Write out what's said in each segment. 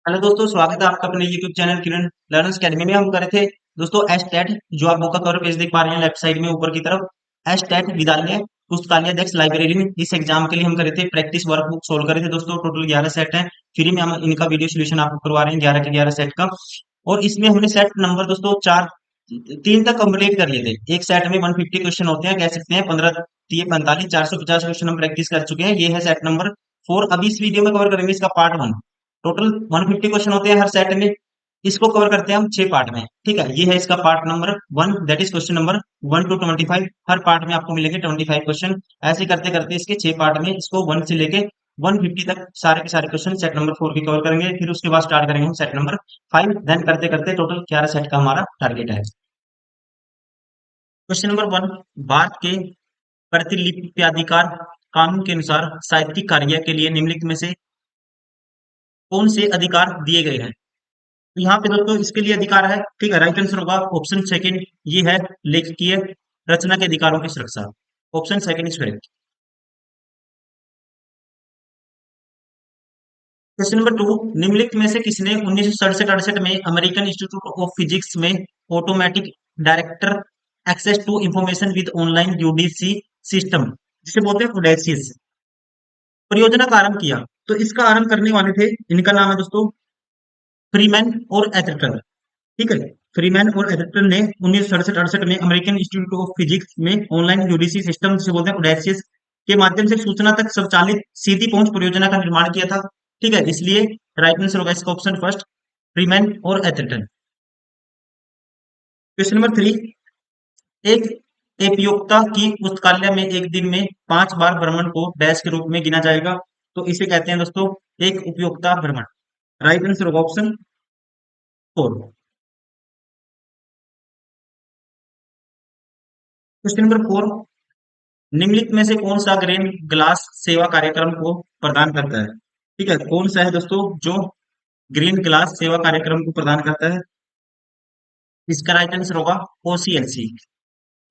Hello दोस्तों, स्वागत है आपका अपने यूट्यूब चैनल किरण लर्नर्स अकेडमी में। हम कर रहे थे दोस्तों एस्टेट, जो आप बुक का कवर पेज देख पा रहे हैं लेफ्ट साइड में ऊपर की तरफ। एस्टेट विद्यालय पुस्तकालय अध्यक्ष लाइब्रेरी, इस एग्जाम के लिए हम करे थे प्रैक्टिस वर्कबुक सोल्व करे थे दोस्तों। टोटल 11 सेट हैं। फ्री में हम इनका वीडियो सोल्यूशन आपको करवा रहे हैं 11 के 11 सेट का। और इसमें हमने सेट नंबर दोस्तों चार तीन तक कंप्लीट कर लिए थे। एक सेट में 150 क्वेश्चन होते हैं, कह सकते हैं 15 ये 45 450 क्वेश्चन हम प्रैक्टिस कर चुके हैं। ये है सेट नंबर 4। अभी इस वीडियो में कवर करेंगे इसका पार्ट 1। टोटल 150 क्वेश्चन होते हैं हर सेट में। इसको कवर करते हैं हम 6 पार्ट में। ठीक है, ये है इसका part number 1, that is question number 1 to 25। हर पार्ट में आपको मिलेंगे 25 क्वेश्चन। ऐसे करते करते इसके 6 पार्ट में इसको 1 से लेके 150 तक सारे के सारे क्वेश्चन सेट नंबर 4 की कवर करेंगे। फिर उसके बाद स्टार्ट करेंगे हम सेट नंबर 5। देन करते करते टोटल 11 सेट का हमारा टारगेट है। क्वेश्चन नंबर 1, भारत के प्रतिलिप्याधिकार कानून के अनुसार साहित्यिक कार्य के लिए निम्नलिखित में से कौन से अधिकार दिए गए हैं? तो यहाँ पे दोस्तों इसके लिए अधिकार है। ठीक है, राइट आंसर होगा ऑप्शन सेकंड, ये है लेखकीय रचना के अधिकारों की सुरक्षा। Option second is correct. Question number 2, निम्नलिखित में से किसने 1967-68 में अमेरिकन इंस्टीट्यूट ऑफ फिजिक्स में automatic director access to information with online UDC system, जिसे बोलते हैं ओडेसियस, परियोजना का आरंभ किया? तो इसका आरंभ करने वाले थे, इनका नाम है दोस्तों फ्रीमैन और एथरटन। ठीक है, फ्रीमैन और एथरटन ने 1967-68 में अमेरिकन इंस्टीट्यूट ऑफ फिजिक्स में ऑनलाइन यूडीसी सिस्टम से बोलते हैं ओडेसियस के माध्यम से सूचना तक स्वचालित सीधी पहुंच परियोजना का निर्माण किया था। ठीक है, इसलिए राइट आंसर होगा इसका ऑप्शन फर्स्ट, फ्रीमैन और एथरटन। क्वेश्चन नंबर 3, एक उपयोक्ता की पुस्तकालय में एक दिन में 5 बार भ्रमण को डैश के रूप में गिना जाएगा? तो इसे कहते हैं दोस्तों एक उपयोक्ता भ्रमण। राइट आंसर होगा ऑप्शन 4। क्वेश्चन नंबर 4, निम्नलिखित में से कौन सा ग्रीन ग्लास सेवा कार्यक्रम को प्रदान करता है? ठीक है, कौन सा है दोस्तों जो ग्रीन ग्लास सेवा कार्यक्रम को प्रदान करता है? इसका राइट आंसर होगा ओसीएलसी।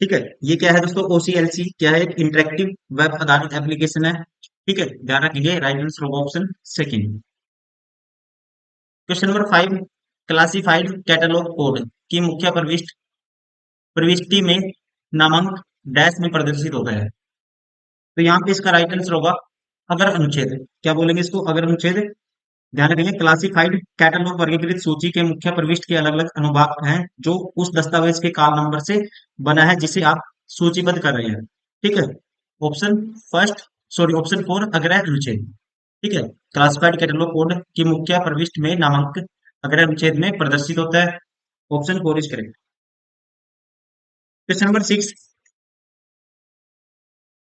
ठीक है, ये क्या है दोस्तों? ओसीएलसी क्या है? एक इंटरेक्टिव वेब आधारित एप्लीकेशन है। ठीक है, ध्यान रखिए, राइट आंसर होगा option second. Question number 5, classified catalogue code की मुख्य प्रविष्टि में नामांक डैश में प्रदर्शित होता है? तो यहाँ पे इसका राइट आंसर होगा अगर अनुच्छेद। क्या बोलेंगे इसको? अगर अनुच्छेद। ध्यान रखेंगे, क्लासिफाइड कैटलॉग वर्गीकृत सूची के मुख्य प्रविष्ट के अलग अलग अनुभाग हैं जो उस दस्तावेज के काल नंबर से बना है जिसे आप सूचीबद्ध कर रहे हैं। ठीक है, ऑप्शन फर्स्ट, सॉरी ऑप्शन 4 अग्रह अनुच्छेद। ठीक है, क्लासिफाइड कैटलॉग कोड की मुख्य प्रविष्ट में नामांक अग्रह अनुच्छेद में प्रदर्शित होता है। Option 4 is correct. Question number 6,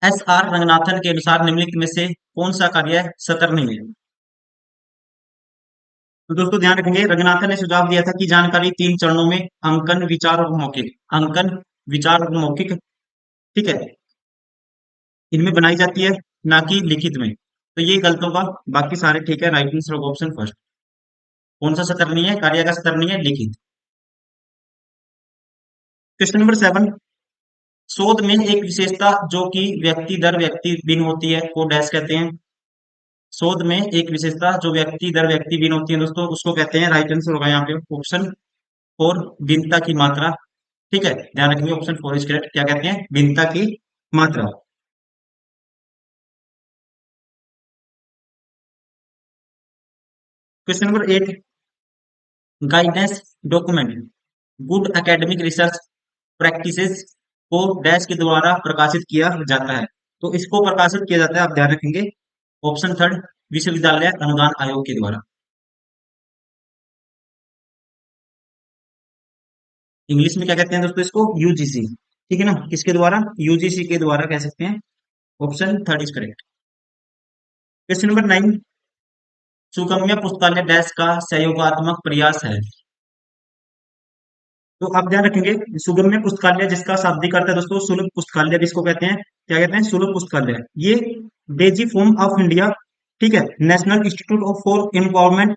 S R Ranganathan के अनुसार निम्नलिखित में से कौन सा कार्य सतर्क नहीं है? तो दोस्तों ध्यान रखेंगे, रंगनाथन ने सुझाव दिया था कि जानकारी 3 चरणों में अंकन, विचार और मौखिक, अंकन, विचार और मौखिक, ठीक है, इनमें बनाई जाती है, ना कि लिखित में। तो ये गलत होगा, बाकी सारे ठीक है। राइट आंसर होगा ऑप्शन फर्स्ट। कौन सा सतर नहीं है? कार्य का सतर नहीं है, लिखित। क्वेश्चन नंबर 7, शोध में एक विशेषता जो कि व्यक्ति दर व्यक्ति भिन्न होती है को डैश कहते हैं? शोध में एक विशेषता जो व्यक्ति दर व्यक्ति भिन्न होती है दोस्तों, उसको कहते हैं, राइट आंसर होगा यहाँ पे ऑप्शन 4, भिन्नता की मात्रा। ठीक है, ध्यान रखिए, ऑप्शन 4 इज करेक्ट। क्या कहते हैं? भिन्नता की मात्रा। Question number 8, guidance document good academic research practices को डैश के द्वारा प्रकाशित किया जाता है? तो इसको प्रकाशित किया जाता है, आप ध्यान रखेंगे, ऑप्शन थर्ड, विश्वविद्यालय अनुदान आयोग के द्वारा। इंग्लिश में क्या कहते हैं दोस्तों इसको? यूजीसी। ठीक है ना, किसके द्वारा? यूजीसी के द्वारा कह सकते हैं। Option third is correct. Question number 9, सुगम्य पुस्तकालय डैश का सहयोगात्मक प्रयास है? तो आप ध्यान रखेंगे, सुगम्य पुस्तकालय जिसका शाब्दिक अर्थ है दोस्तों सुलभ पुस्तकालय, जिसको कहते हैं, क्या कहते हैं? सुलभ पुस्तकालय। ये डेजी फोम ऑफ इंडिया, ठीक है, national institute of for empowerment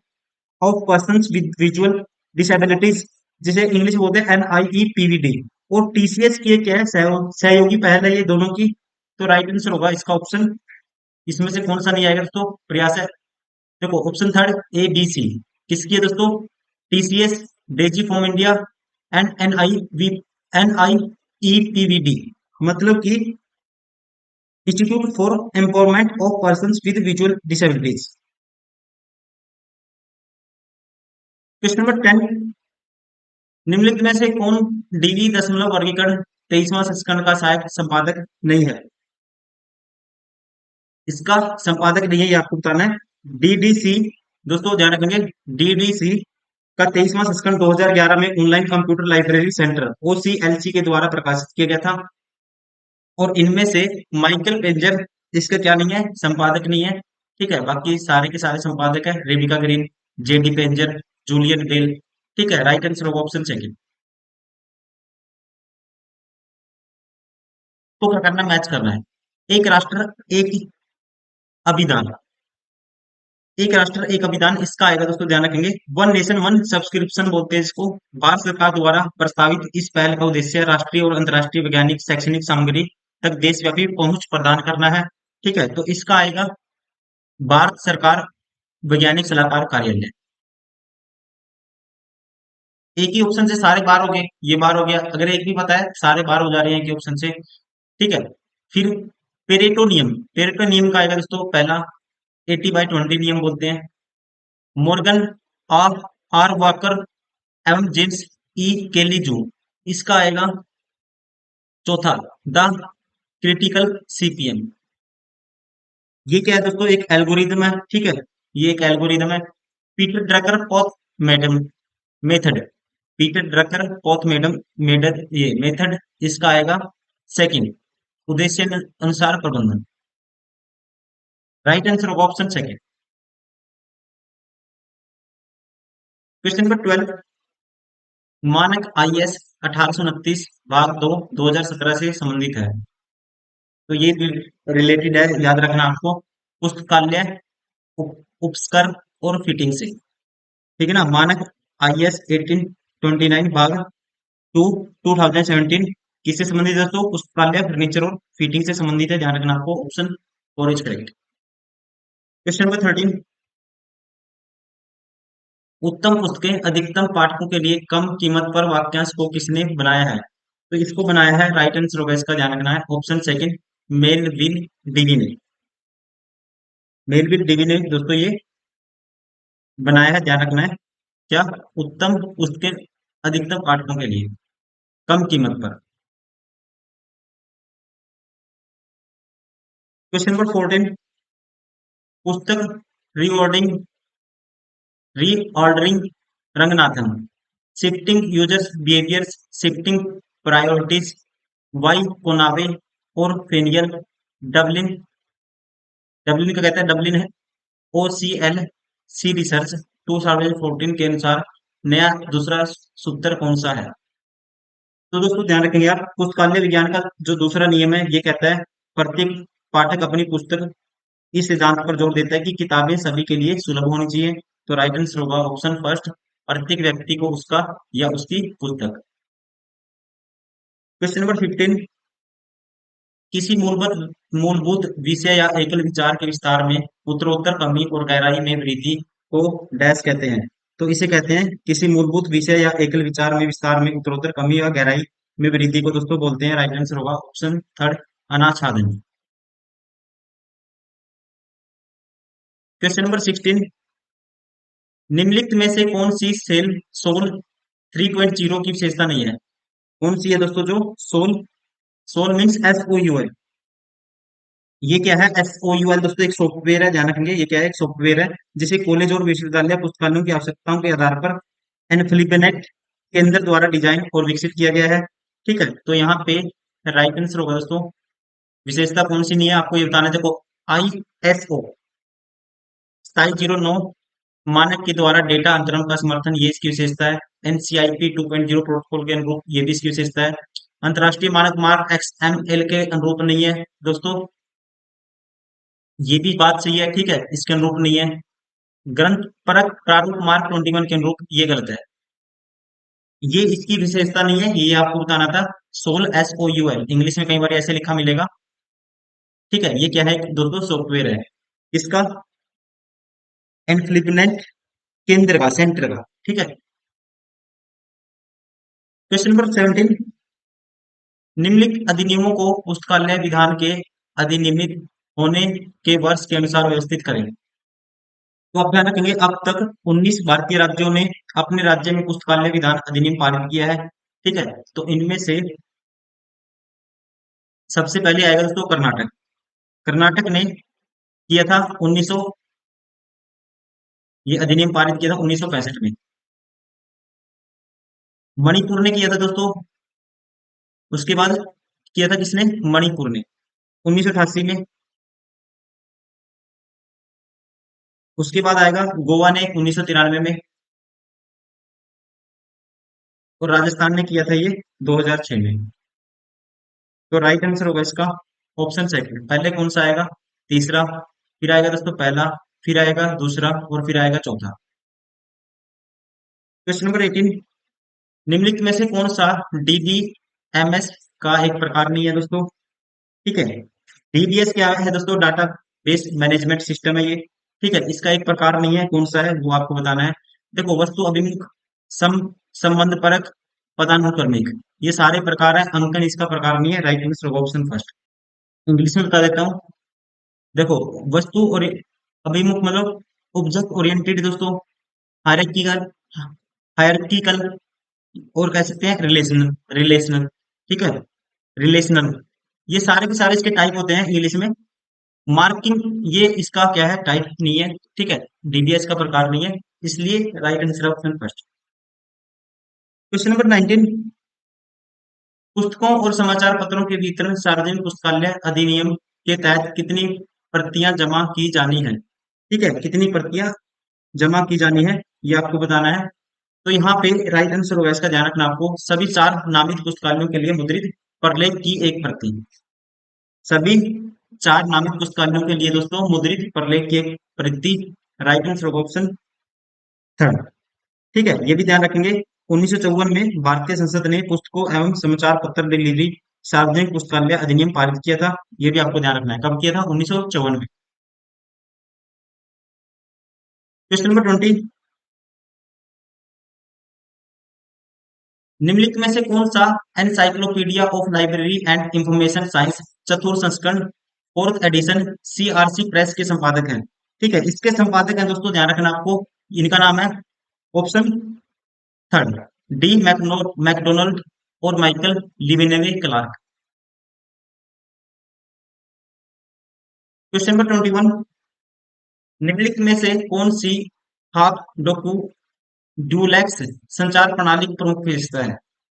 of persons with visual disabilities, जिसे इंग्लिश में बोलते हैं NIEPVD, और टीसीएस की एक क्या है? सहयोगी पहल है ये दोनों की। तो राइट आंसर होगा इसका ऑप्शन, इसमें से कौन सा नहीं आएगा दोस्तों? प्रयास है। देखो option third, A B C। किसकी है दोस्तों? TCS, Daisy form India and NIEPVD, मतलब कि institute for empowerment of persons with visual disabilities. Question number 10, निम्नलिखित में से कौन डीवी दशमलव वर्गीकरण 23वां संस्करण का सहायक संपादक नहीं है? इसका संपादक नहीं है, ये आपको बताना है। डीडीसी, दोस्तों ध्यान रखेंगे, डीडीसी का 23वां संस्करण 2011 में ऑनलाइन कंप्यूटर लाइब्रेरी सेंटर ओसीएलसी के द्वारा प्रकाशित किया गया था। और इनमें से माइकल पेंजर इसका क्या नहीं है? संपादक नहीं है। ठीक है, बाकी सारे के सारे संपादक है, Rebecca Green, J D Panzer, Julian Bell. ठीक है, right answer of option second. तो क्या करना, मैच करना है। एक राष्ट्र एक अभिधान, एक राष्ट्र एक अभिधान, इसका आएगा दोस्तों, ध्यान रखेंगे, वन नेशन वन सब्सक्रिप्शन बोलते हैं इसको। भारत सरकार द्वारा प्रस्तावित इस पहल का उद्देश्य राष्ट्रीय और अंतर्राष्ट्रीय वैज्ञानिक शैक्षणिक सामग्री तक देशव्यापी पहुंच प्रदान करना है। ठीक है, तो इसका आएगा भारत सरकार वैज्ञानिक सलाहकार कार्यालय। एक ही ऑप्शन से सारे बार हो गए, ये बार हो गया, अगर एक भी पता है सारे बार हो जा रहे हैं एक ही ऑप्शन से। ठीक है, फिर पेरेटो नियम, पेरेटो नियम का आएगा दोस्तों पहला 80/20 नियम बोलते हैं। मॉर्गन आर आर वाकर एवं जेम्स ई केली जू, इसका आएगा चौथा द क्रिटिकल सीपीएम। ये क्या है दोस्तों? एक एल्गोरिदम है। ठीक है, ये एक एल्गोरिदम है। पीटर ड्रकर पॉथ मैडम मेथड, पीटर ड्रकर पॉथ मैडम मेडल ये मेथड, इसका आएगा सेकंड, उद्देश्य अनुसार प्रबंधन। Right answer of option second. Question number 12, मानक आईएस 1829 भाग 2 2017 से संबंधित है। तो ये रिलेटेड है, याद रखना आपको, पुस्तकालय, उपस्कर और फिटिंग से। ठीक है ना, मानक आईएस 1829 भाग 2 2017 किससे संबंधित है दोस्तों? पुस्तकालय, फर्नीचर और फिटिंग से संबंधित है, ध्यान रखना आपको, option 4 is correct. Question number 13, उत्तम पुस्तकें अधिकतम पाठकों के लिए कम कीमत पर वाक्यांश को किसने बनाया है? तो इसको बनाया है, राइट आंसर होगा इसका, ध्यान रखना है, ऑप्शन सेकंड, मेलविल डिवी ने। मेलविल डिवी ने दोस्तों ये बनाया है, ध्यान रखना है। क्या? उत्तम पुस्तकें अधिकतम पाठकों के लिए कम कीमत पर। क्वेश्चन नंबर 14, पुस्तक reordering reordering Ranganathan, shifting users behaviours, shifting priorities, Y Connaway और फेनियल, डबलिन, डबलिन का कहता है, डबलिन है, ओ सी एल सी रिसर्च 2014 के अनुसार नया दूसरा सूत्र कौन सा है? तो दोस्तों ध्यान रखेंगे आप, पुस्तकालय विज्ञान का जो दूसरा नियम है ये कहता है प्रत्येक पाठक अपनी पुस्तक, इस सिद्धांत पर जोर देता है कि किताबें सभी के लिए सुलभ होनी चाहिए। तो राइट आंसर होगा ऑप्शन फर्स्ट, प्रत्येक व्यक्ति को उसका या उसकी पुस्तक। क्वेश्चन नंबर 15, किसी मूलभूत मूलभूत विषय या एकल विचार के विस्तार में उत्तरोत्तर कमी और गहराई में वृद्धि को डैश कहते हैं? तो इसे कहते हैं, किसी मूलभूत विषय या एकल विचार में विस्तार में उत्तरोत्तर कमी या गहराई में वृद्धि को दोस्तों बोलते हैं, राइट आंसर होगा ऑप्शन थर्ड, अनाच्छादन। क्वेश्चन नंबर 16, निम्नलिखित में से कौन सी सेल सोल 3.0 की विशेषता नहीं है? कौन सी है दोस्तों जो सोल, सोल मीन्स SOUL, ये क्या है? SOUL दोस्तों एक सॉफ्टवेयर है, ध्यान रखेंगे, ये क्या है? एक सॉफ्टवेयर है जिसे कॉलेज और विश्वविद्यालय पुस्तकालयों की आवश्यकताओं के आधार पर एनफ्लिबनेट केंद्र द्वारा डिजाइन और विकसित किया गया है। ठीक है, तो यहाँ पे राइट आंसर होगा दोस्तों, विशेषता कौन सी नहीं है आपको ये बताना है। देखो, ISO 2709 मानक के द्वारा डेटा अंतरण का समर्थन, ये इसकी विशेषता है। NCIP 2.0 प्रोटोकॉल के अनुरूप, ये भी इसकी विशेषता है। अंतरराष्ट्रीय मानक मार्क XML के अनुरूप नहीं है दोस्तों, ये भी बात सही है। ठीक है, इसके अनुरूप नहीं है। ग्रंथ परक प्रारूप मार्क 21 के अनुरूप, ये गलत है, ये इसकी विशेषता नहीं है, ये आपको बताना था। सोल SOUL इंग्लिश में कई बार ऐसे लिखा मिलेगा। ठीक है, ये क्या है दोस्तों? सॉफ्टवेयर है, इसका एनफ्लिपनेट केंद्र का, सेंटर का। ठीक है। क्वेश्चन नंबर 17, निम्नलिखित अधिनियमों को पुस्तकालय विधान के अधिनियमित होने के वर्ष के अनुसार व्यवस्थित करें। तो आप ध्यान रखेंगे, अब तक 19 भारतीय राज्यों ने अपने राज्य में पुस्तकालय विधान अधिनियम पारित किया है। ठीक है। तो इनमें से सबसे पहले आएगा दोस्तों कर्नाटक। कर्नाटक ने किया था 1900, ये अधिनियम पारित किया था 1965 में। मणिपुर ने किया था दोस्तों, उसके बाद किया था किसने, मणिपुर ने 1988 में। उसके बाद आएगा गोवा ने 1993 में, और राजस्थान ने किया था ये 2006 में। तो राइट आंसर होगा इसका ऑप्शन सेकंड। पहले कौन सा आएगा, तीसरा, फिर आएगा दोस्तों पहला, फिर आएगा दूसरा, और फिर आएगा चौथा। क्वेश्चन नंबर 18, निम्नलिखित में से कौन सा डीबीएमएस का एक प्रकार नहीं है दोस्तों। ठीक है। डीबीएस क्या है दोस्तों, डाटा बेस मैनेजमेंट सिस्टम है ये। ठीक है। इसका एक प्रकार नहीं है, कौन सा है वो आपको बताना है। देखो, वस्तु अभिमुख, सम संबंध परक, पदानुक्रमिक, ये सारे प्रकार है। अंकन इसका प्रकार नहीं है। राइट आंसर होगा ऑप्शन फर्स्ट। इंग्लिश में बता देता हूँ। देखो, वस्तु और अभिमुख मतलब ऑब्जेक्ट ओरिएंटेड दोस्तों, हायरार्किकल, हायरार्किकल, और कह सकते हैं रिलेशनल, रिलेशनल। ठीक है, रिलेशनल, ये सारे के सारे इसके टाइप होते हैं इंग्लिश में। मार्किंग, ये इसका क्या है, टाइप नहीं है। ठीक है, डीबीएस का प्रकार नहीं है, इसलिए right answer option first. Question number 19, पुस्तकों और समाचार पत्रों के वितरण सार्वजनिक पुस्तकालय अधिनियम के तहत कितनी प्रतियां जमा की जानी है। ठीक है, कितनी प्रतियां जमा की जानी है, ये आपको बताना है। तो यहाँ पे राइट आंसर होगा इसका, ध्यान रखना आपको, सभी 4 नामित पुस्तकालयों के लिए मुद्रित प्रलेख की एक प्रति। सभी 4 नामित पुस्तकालयों के लिए दोस्तों मुद्रित प्रलेख की एक प्रति। राइट आंसर होगा ऑप्शन थर्ड। ठीक है, ये भी ध्यान रखेंगे, 1954 में भारतीय संसद ने पुस्तकों एवं समाचार पत्र डिलीवरी सार्वजनिक पुस्तकालय अधिनियम पारित किया था। ये भी आपको ध्यान रखना है, कब किया था, 1954 में। क्वेश्चन नंबर 20, निम्नलिखित में से कौन सा encyclopedia of library and information science चतुर्थ संस्करण, फोर्थ एडिशन, सीआरसी प्रेस के संपादक हैं। ठीक है, इसके संपादक हैं दोस्तों, ध्यान रखना आपको, इनका नाम है ऑप्शन थर्ड, डी मैकडोनल्ड और माइकल लिविनेवे क्लार्क। क्वेश्चन नंबर 21, निम्नलिखित में से कौन सी हाफ डोकू ड्यूलेक्स संचार प्रणाली की प्रमुख विशेषता है।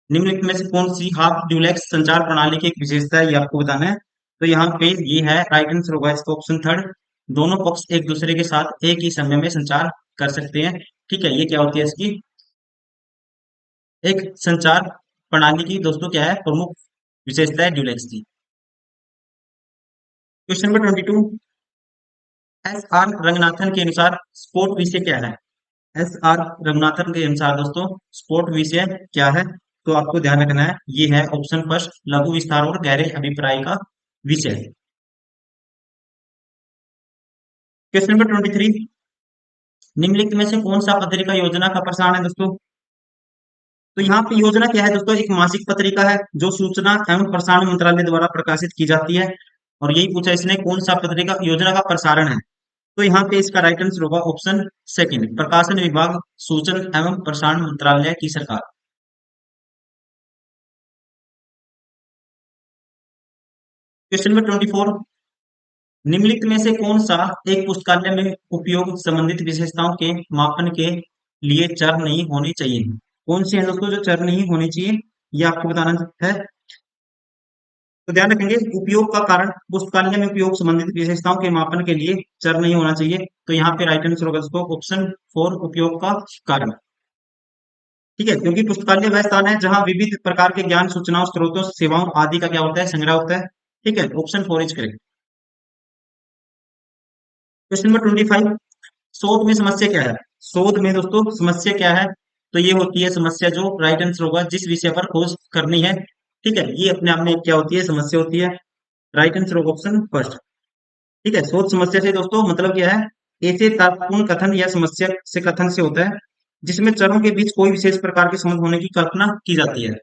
निम्नलिखित में से कौन सी हाफ ड्यूलेक्स संचार प्रणाली की एक विशेषता है, ये आपको बताना है। तो यहाँ पे ये है, राइट आंसर होगा इसका ऑप्शन थर्ड, दोनों पक्ष एक दूसरे के साथ एक ही समय में संचार कर सकते हैं। ठीक है, ये क्या होती है इसकी एक संचार प्रणाली की दोस्तों क्या है, प्रमुख विशेषता है ड्यूलेक्स की। Question number 22, S R Ranganathan के अनुसार स्पोर्ट विषय क्या है। एस आर रघुनाथन के अनुसार दोस्तों स्पोर्ट विषय क्या है, तो आपको ध्यान रखना है, ये है ऑप्शन फर्स्ट, लघु विस्तार और गहरे अभिप्राय का विषय। क्वेश्चन नंबर 23, निम्नलिखित में से कौन सा पत्रिका योजना का प्रसारण है दोस्तों। तो यहाँ पे योजना क्या है दोस्तों, एक मासिक पत्रिका है जो सूचना एवं प्रसारण मंत्रालय द्वारा प्रकाशित की जाती है। और यही पूछा इसने, कौन सा पत्रिका योजना का प्रसारण है। तो यहाँ पे इसका राइट आंसर होगा ऑप्शन सेकंड, प्रकाशन विभाग, सूचना एवं प्रसारण मंत्रालय की सरकार। क्वेश्चन नंबर 24, निम्नलिखित में से कौन सा एक पुस्तकालय में उपयोग संबंधित विशेषताओं के मापन के लिए चर नहीं होने चाहिए। कौन सी है दोस्तों जो चर नहीं होनी चाहिए, ये आपको बताना है। तो ध्यान रखेंगे, उपयोग का कारण, पुस्तकालय में उपयोग संबंधित विशेषताओं के मापन के लिए चर नहीं होना चाहिए। तो यहाँ पे राइट आंसर होगा दोस्तों ऑप्शन फोर, उपयोग का कारण। ठीक है, क्योंकि पुस्तकालय वह स्थान है जहां विविध प्रकार के ज्ञान, सूचनाओं, स्रोतों, सेवाओं आदि का क्या होता है, संग्रह होता है। ठीक है, option four is correct. Question number 25, शोध में समस्या क्या है। शोध में दोस्तों समस्या क्या है, तो ये होती है समस्या, जो राइट आंसर होगा जिस विषय पर खोज करनी है। ठीक है, ये अपने आप में क्या होती है, समस्या होती है। राइट आंसर होगा ऑप्शन फर्स्ट। ठीक है, शोध समस्या से दोस्तों मतलब क्या है, ऐसे तर्कपूर्ण कथन या समस्या से कथन से होता है जिसमें चरों के बीच कोई विशेष प्रकार के संबंध होने की कल्पना की जाती है।